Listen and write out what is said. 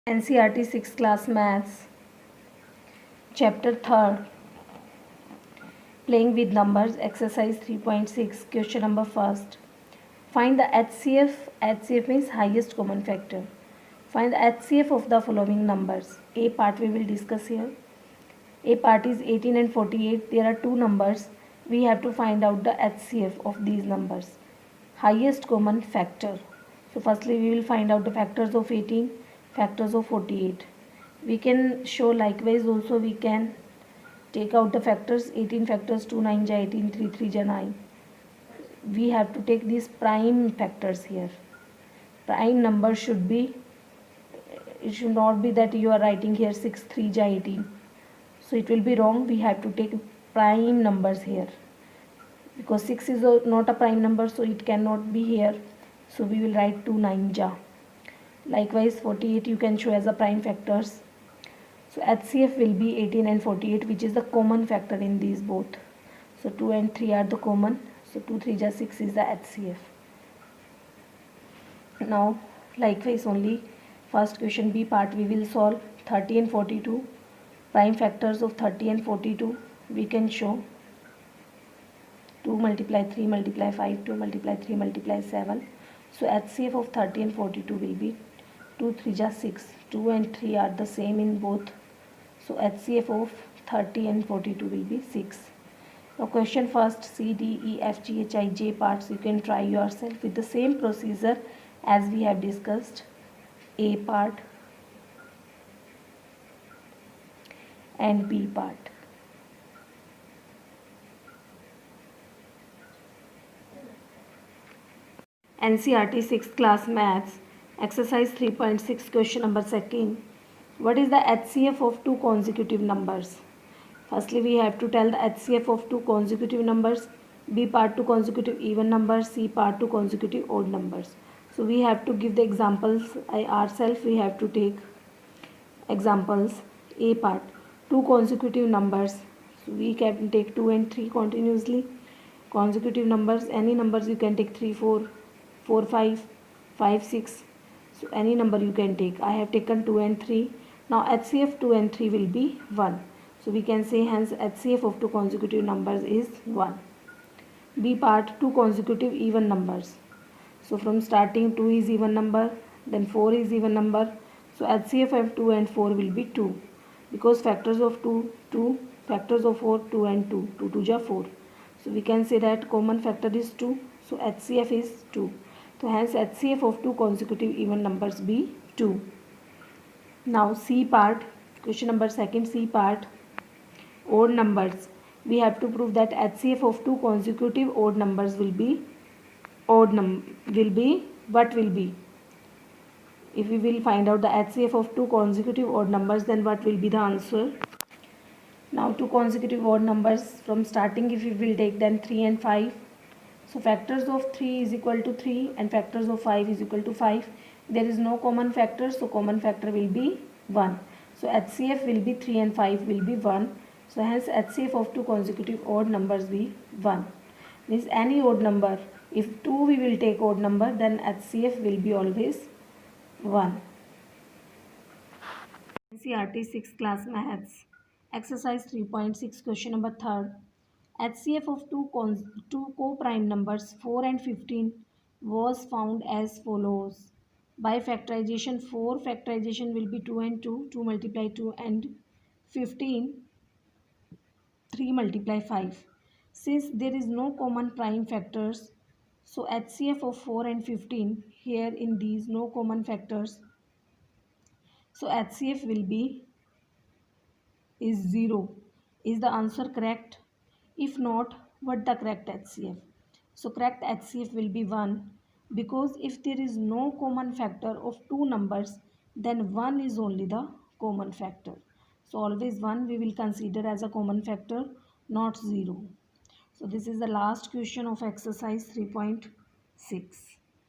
NCERT 6th class maths, chapter 3rd, playing with numbers, exercise 3.6, question number 1st. Find the HCF. HCF means highest common factor. Find the HCF of the following numbers. A part we will discuss here. A part is 18 and 48. There are two numbers. We have to find out the HCF of these numbers. Highest common factor. So firstly we will find out the factors of 18, factors of 48. We can show likewise also we can take out the factors. 18 factors, 2 9 ja 18, 3 3 ja 9. We have to take these prime factors here. Prime number should be, it should not be that you are writing here 6 3 ja 18. So it will be wrong. We have to take prime numbers here, because 6 is not a prime number, so it cannot be here. So we will write 2 9 ja. Likewise 48 you can show as a prime factors. So HCF will be 18 and 48, which is the common factor in these both. So 2 and 3 are the common. So 2 3 ja 6 is the HCF. Now likewise only first question B part we will solve. 30 and 42, prime factors of 30 and 42 we can show. 2 multiply 3 multiply 5, 2 multiply 3 multiply 7. So HCF of 30 and 42 will be 2 3 ja 6. 2 and 3 are the same in both. So HCF of 30 and 42 will be 6. Now question first, C, D, E, F, G, H, I, J parts you can try yourself with the same procedure as we have discussed. A part and B part. NCERT 6th class maths, exercise 3.6, question number 2. What is the HCF of two consecutive numbers? Firstly we have to tell the HCF of two consecutive numbers. B part two consecutive even numbers, C part two consecutive odd numbers. So we have to give the examples ourselves. We have to take examples. A part, two consecutive numbers. So we can take 2 and 3 continuously. Consecutive numbers, any numbers you can take, 3 4 4 5 5 6. So any number you can take. I have taken 2 and 3. Now HCF 2 and 3 will be 1. So we can say hence HCF of two consecutive numbers is 1. B part, two consecutive even numbers. So from starting 2 is even number, then 4 is even number. So HCF of 2 and 4 will be 2. Because factors of 2, 2, factors of 4, 2 and 2. 2 2 ja 4. So we can say that common factor is 2. So HCF is 2. So hence HCF of two consecutive even numbers be 2. Now C part, question number 2, C part, odd numbers. We have to prove that HCF of two consecutive odd numbers will be what will be? If we will find out the HCF of two consecutive odd numbers, then what will be the answer? Now two consecutive odd numbers from starting, if we will take, then 3 and 5. So factors of 3 is equal to 3 and factors of 5 is equal to 5. There is no common factor, so common factor will be 1. So HCF will be 3 and 5 will be 1. So hence HCF of two consecutive odd numbers be 1. Means any odd number, if 2 we will take odd number, then HCF will be always 1. NCERT 6th class maths, exercise 3.6, question number 3. HCF of two co-prime numbers 4 and 15 was found as follows. By factorization, 4 factorization will be 2 and 2, 2 multiply 2, and 15, 3 multiply 5. Since there is no common prime factors, so HCF of 4 and 15, here in these no common factors, so HCF will be is 0. Is the answer correct? If not, what the correct HCF? So correct HCF will be 1, because if there is no common factor of two numbers, then 1 is only the common factor. So always 1 we will consider as a common factor, not 0. So this is the last question of exercise 3.6.